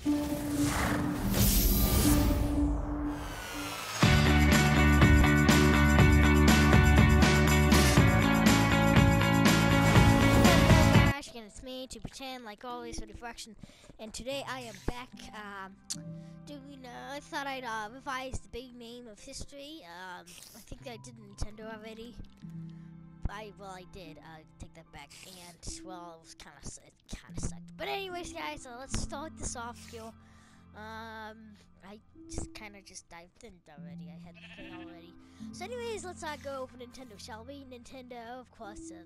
Again, it's me to pretend like always for the fraction, and today I am back doing I thought I'd revise the big name of history. I think I did Nintendo already. I did take that back, and well, it was kind of sucked. But anyways, guys, let's start this off here. I just kind of dived in already. I had the thing already. So anyways, let's go over Nintendo, shall we? Nintendo, of course, the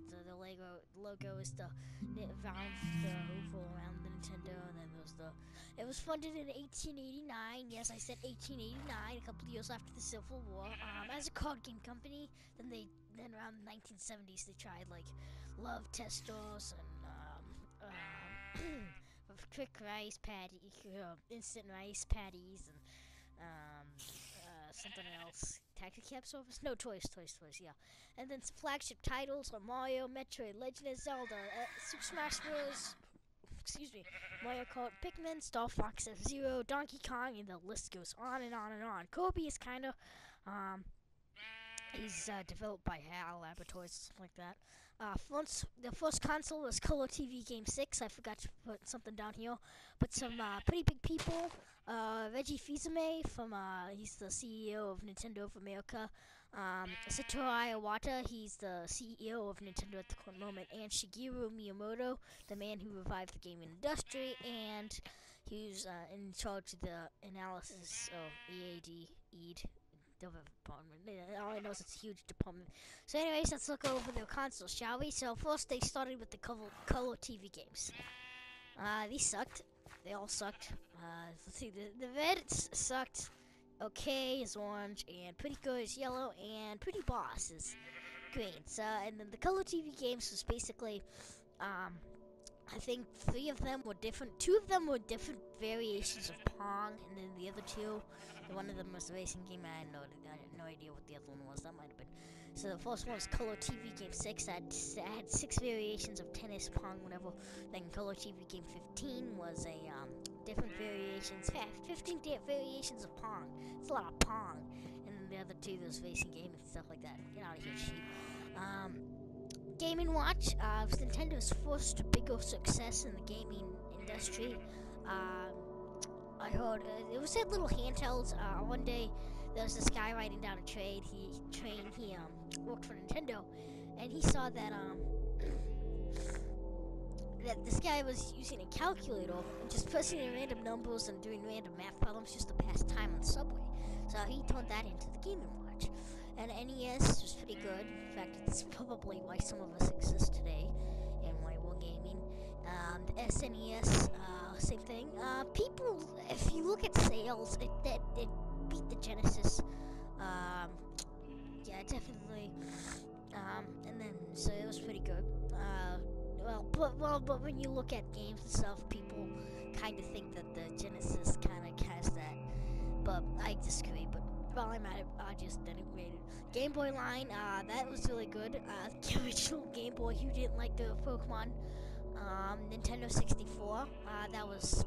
logo is the round, the oval around the Nintendo, and then there's it was funded in 1889. Yes, I said 1889, a couple of years after the Civil War. As a card game company, then around the 1970s, they tried like Love Testors and quick rice patty, instant rice patties, and something else. Taxi cab service? No, toys, yeah. And then some flagship titles like Mario, Metroid, Legend of Zelda, Super Smash Bros. Mario Kart, Pikmin, Star Fox, F-Zero, Donkey Kong, and the list goes on and on and on. Kirby is kind of, he's developed by HAL Laboratories, stuff like that. The first console was Color TV Game 6. I forgot to put something down here. But some pretty big people. Reggie Fils-Aimé he's the CEO of Nintendo of America. Satoru Iwata, he's the CEO of Nintendo at the current moment. And Shigeru Miyamoto, the man who revived the gaming industry. And he's in charge of the analysis of EAD. Department. All I know is it's a huge department. So anyways, let's look over their consoles, shall we? So first they started with the color TV games. These sucked. They all sucked. Let's see, the red sucked. Okay is orange, and pretty good is yellow, and pretty boss is green. So, and then the color TV games was basically, I think 3 of them were different. 2 of them were different variations of Pong, and then the other 2, one of them was a racing game. I had no idea what the other one was. That might have been. So the first one was Color TV Game 6. That had 6 variations of tennis, Pong, whatever. Then Color TV Game 15 was a different variations. 15 variations of Pong. It's a lot of Pong. And then the other 2, those racing game and stuff like that. Get out of here, cheap. Game & Watch was Nintendo's first bigger success in the gaming industry. I heard it was that little handhelds. One day there was this guy writing down a trade. He worked for Nintendo, and he saw that that this guy was using a calculator and just pressing in random numbers and doing random math problems just to pass time on the subway. So he turned that into the Game & Watch. And NES was pretty good. In fact, it's probably why some of us exist today and why we're gaming. The SNES, same thing. People, if you look at sales, it beat the Genesis. Yeah, definitely. And then, so it was pretty good. But when you look at games and stuff, people kind of think that the Genesis kind of has that. But I disagree. But while I'm at it, I just denigrated. Game Boy line, that was really good. The original Game Boy, you didn't like the Pokemon. Nintendo 64, that was,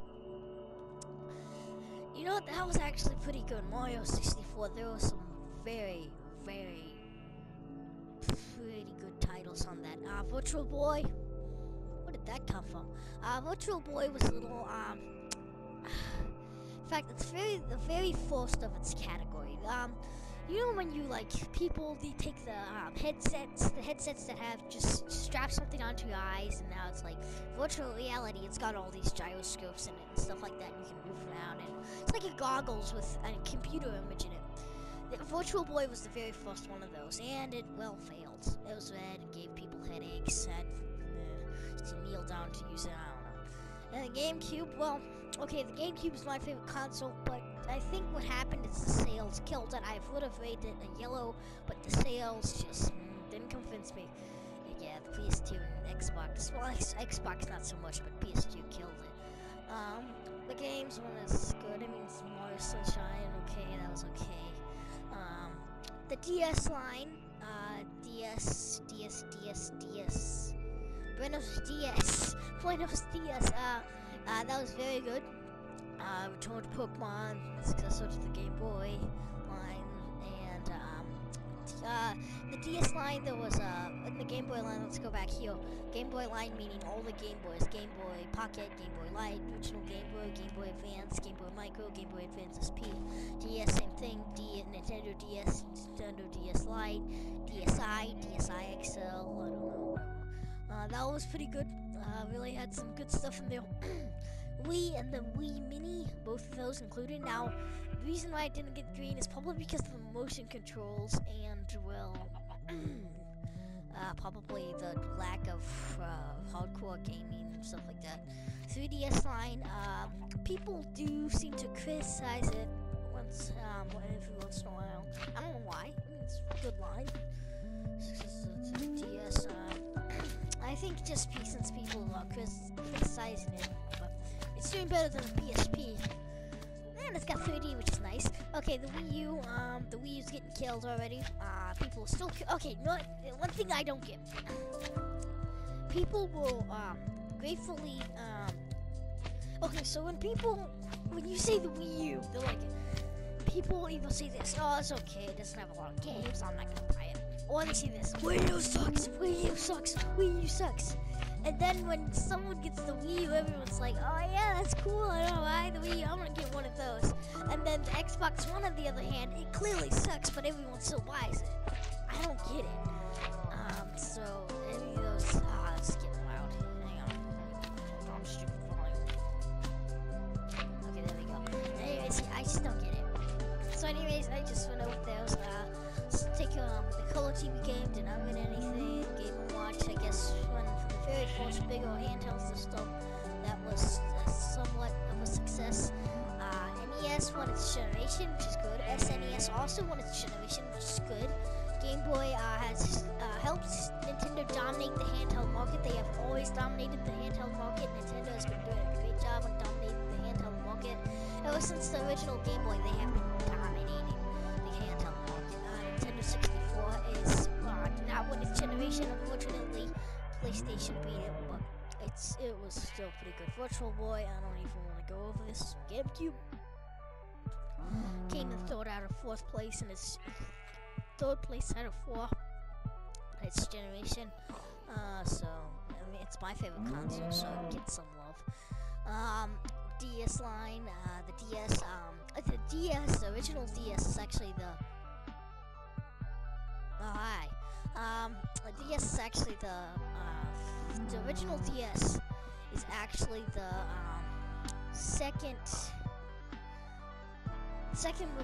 you know what, that was actually pretty good. Mario 64, there were some very, very pretty good titles on that. Virtual Boy, where did that come from? Virtual Boy was a little, in fact, it's the very first of its category. You know when you, like, people, they take the headsets that have just strap something onto your eyes, and now it's like virtual reality. It's got all these gyroscopes in it and stuff like that, and you can move around, and it's like a goggles with a computer image in it. The Virtual Boy was the very first one of those, and it, well, failed. It was red and gave people headaches, and to kneel down to use it, I don't know. And the GameCube, well, okay, the GameCube is my favorite console, but I think what happened is the sales killed it. I would have rated it a yellow, but the sales just didn't convince me. Yeah, the PS2 and Xbox. Well, Xbox not so much, but PS2 killed it. The games was good. I mean, it's Mario Sunshine, okay, that was okay. The DS line, DS. Buenos Dias. That was very good. Return to Pokemon, successor to the Game Boy line, and the DS line. There was in the Game Boy line. Let's go back here. Game Boy line meaning all the Game Boys: Game Boy Pocket, Game Boy Light, original Game Boy Advance, Game Boy Micro, Game Boy Advance SP. DS, same thing. Nintendo DS, Nintendo DS Lite, DSi, DSi XL. I don't know. That was pretty good. Really had some good stuff in there. Wii and the Wii Mini, both of those included. Now, the reason why I didn't get green is probably because of the motion controls and, well, probably the lack of hardcore gaming and stuff like that. 3DS line, people do seem to criticize it every once in a while. I don't know why. I mean, it's a good line. DS, I think just since people are criticizing it, but it's doing better than the PSP. And it's got 3D, which is nice. Okay, the Wii U, the Wii U's getting killed already. People are still, okay, you know what? One thing I don't get. People will, gratefully, okay, so when you say the Wii U, they're like, people either say this, oh, it's okay, it doesn't have a lot of games, I'm not gonna buy it. Or they say this, Wii U sucks, Wii U sucks, Wii U sucks. And then when someone gets the Wii U, everyone's like, oh yeah, that's cool, I don't know why the Wii U, I'm gonna get one of those. And then the Xbox One, on the other hand, it clearly sucks, but everyone still buys it. I don't get it. So, any of those, it's getting loud. Hang on. I'm stupid volume. Okay, there we go. Anyways, I just don't get it. So anyways, I just went over those. Take the color TV game, did not win anything. Game & Watch, I guess, one of the very first big old handheld system that was somewhat of a success. NES won its generation, which is good. SNES also won its generation, which is good. Game Boy has helped Nintendo dominate the handheld market. They have always dominated the handheld market. Nintendo has been doing a great job on dominating the handheld market. Ever since the original Game Boy, they have been dominating the handheld market. Nintendo 64 is not win its generation, unfortunately. PlayStation beat it, but it was still pretty good. Virtual Boy, I don't even want to go over this. GameCube came in third out of fourth place, and it's third place out of four in its generation. So I mean, it's my favorite console, so it gets some love. DS line, the original DS is actually the. Oh hi. The DS is actually the original DS is actually the second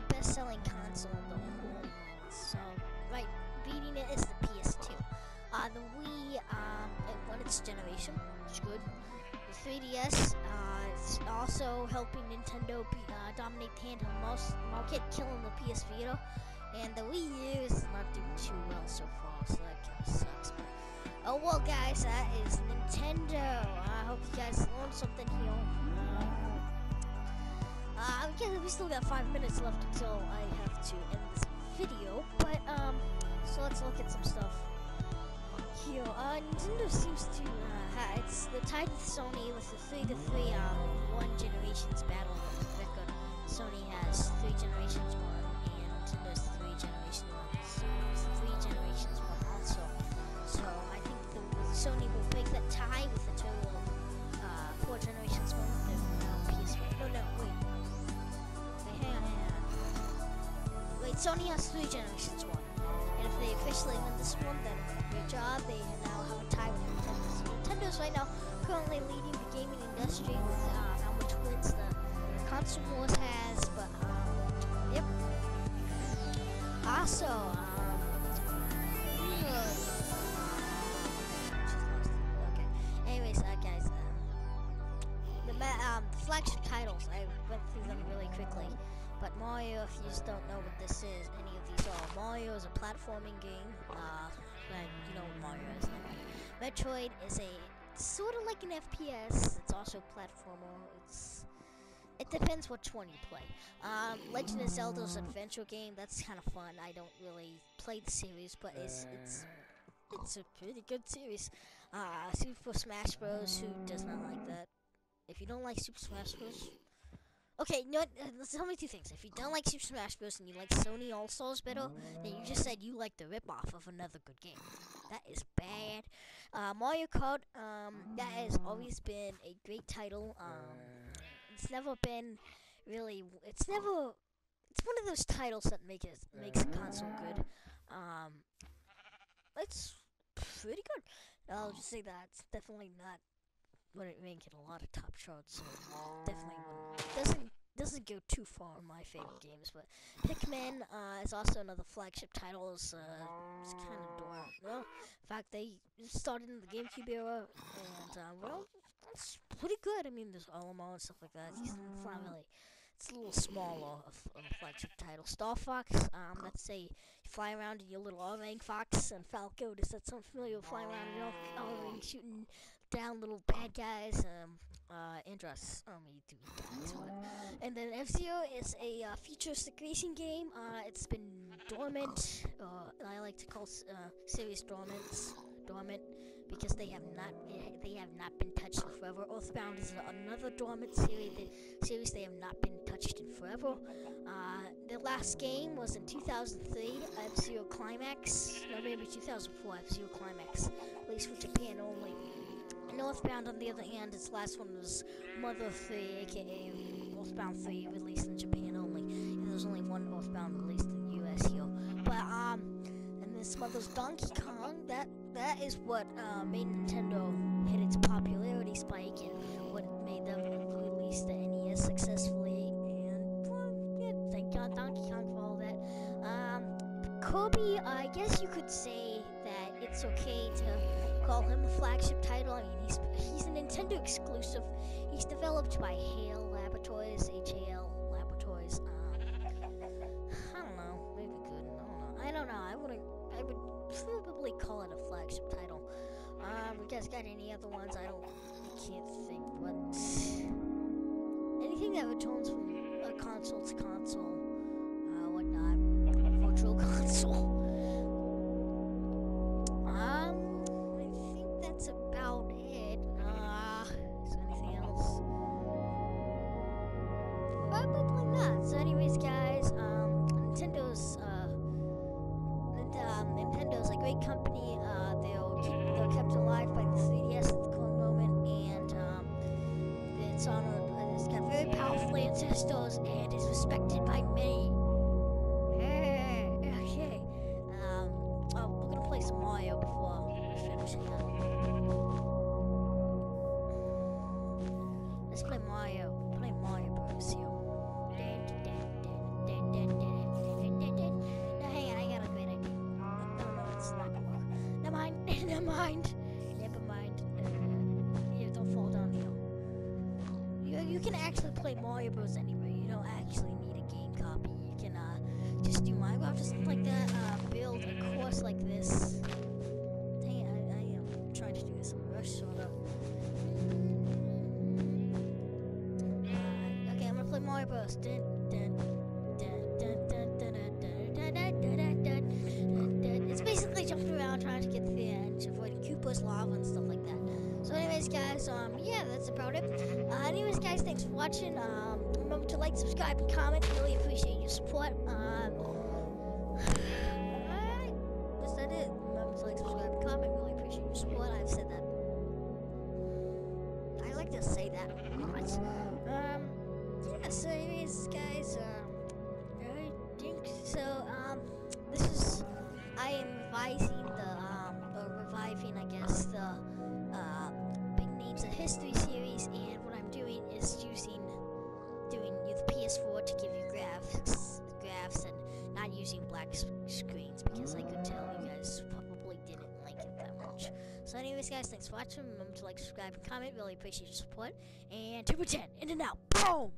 best-selling console in the whole world. So, right, beating it is the PS2. The Wii, it won its generation, which is good. The 3DS, it's also helping Nintendo dominate the handheld market, killing the PS Vita. And the Wii U is not doing too well so far, so that kind of sucks. But, oh well, guys, that is Nintendo. I hope you guys learned something here. We still got 5 minutes left until I have to end this video. But so let's look at some stuff here. Nintendo seems to it's the tied with Sony with the 3-3 one generations battle record. Sony has 3 generations won, and Nintendo's 3 generations won. So it's 3 generations won also. So I think Sony will break that tie with a total of 4 generations won with the PS4. No, wait. Hang on. Wait, Sony has 3 generations won. And if they officially win this one, then great job. They now have a tie with Nintendo. So Nintendo's right now currently leading the gaming industry with how much wins the console wars has. But, yep. Also, okay. Anyways, guys, the flagship titles, I went through them really quickly. But Mario, if you just don't know what this is, any of these are. Mario is a platforming game. Like, you know what Mario is. Metroid is sort of like an FPS. It's also a platformer. It depends which one you play. Legend of Zelda's adventure game. That's kind of fun. I don't really play the series, but it's a pretty good series. Super Smash Bros. Who does not like that? If you don't like Super Smash Bros. Okay, no, tell me two things. If you don't like Super Smash Bros. And you like Sony All Stars better, then you just said you like the ripoff of another good game. That is bad. Mario Kart, that has always been a great title. It's never been really. It's one of those titles that makes a console good. It's pretty good. I'll just say that it's definitely not wouldn't make it a lot of top charts. So definitely doesn't go too far in my favorite games. But Pikmin is also another flagship title. It's kind of dormant. Well, in fact, they started in the GameCube era, and well, it's pretty good. I mean, there's Alamo and stuff like that. It's not really. It's a little smaller of a flagship title. Star Fox, let's say you fly around in your little O-Ring Fox, and Falco, does that sound familiar? Flying around in your O-Ring, shooting down little bad guys, Andros, you do that, and then F-Zero is a futuristic racing game. It's been dormant, I like to call series dormant, because they have not been touched in forever. Earthbound is another dormant series they have not been touched in forever. The last game was in 2003, F-Zero Climax, or maybe 2004, F-Zero Climax, released for Japan only. Northbound, on the other hand, its last one was Mother 3, aka Northbound 3, released in Japan only. And there's only one Northbound released in the US here. But, and this Mother's Donkey Kong, that is what made Nintendo hit its popularity spike and what made them release the NES successfully. And, well, yeah, thank God Donkey Kong for all that. Kirby, I guess you could say that it's okay to call him a flagship title. I mean, he's a Nintendo exclusive. He's developed by HAL Laboratories, HAL Laboratories. I don't know, maybe good. I don't know. I would probably call it a flagship title. You guys got any other ones? I can't think. What? Anything that returns from a console to console, whatnot, virtual console. That's about it. Is there anything else? Probably not. So anyways, guys, Nintendo's a great company. They're kept alive by the 3DS at the current moment, and it's got very powerful ancestors and is respected by many. Okay. We're gonna play some Mario before we finish it. Let's play Mario. Play Mario Bros. Here. Now, hang on, I got a great idea. No, it's not gonna work. Never mind. Never mind. Yeah, don't fall down here. You can actually play Mario Bros. Anywhere. You don't actually need a game copy. You can just do Minecraft or something like that. Build a course like this. Dang it, I am trying to do this in a rush, sort of. Okay, I'm gonna play Mario Bros. It's basically jumping around trying to get to the edge, avoiding Koopa's lava and stuff like that. So anyways, guys, yeah, that's about it. Anyways, guys, thanks for watching. Remember to like, subscribe, and comment. Really appreciate your support. Alright, that's it. Remember to like, subscribe, and comment. Really appreciate your support. I've said that. I like to say that a lot. Yeah, so anyways, guys, I think so, I am reviving, I guess, the, Big Names of History series, and what I'm doing is doing the PS4 to give you graphs, and not using black screens, because I could tell you guys probably didn't like it that much. So anyways, guys, thanks for watching. Remember to like, subscribe, and comment. Really appreciate your support. And 2 for 10, in and out. Boom!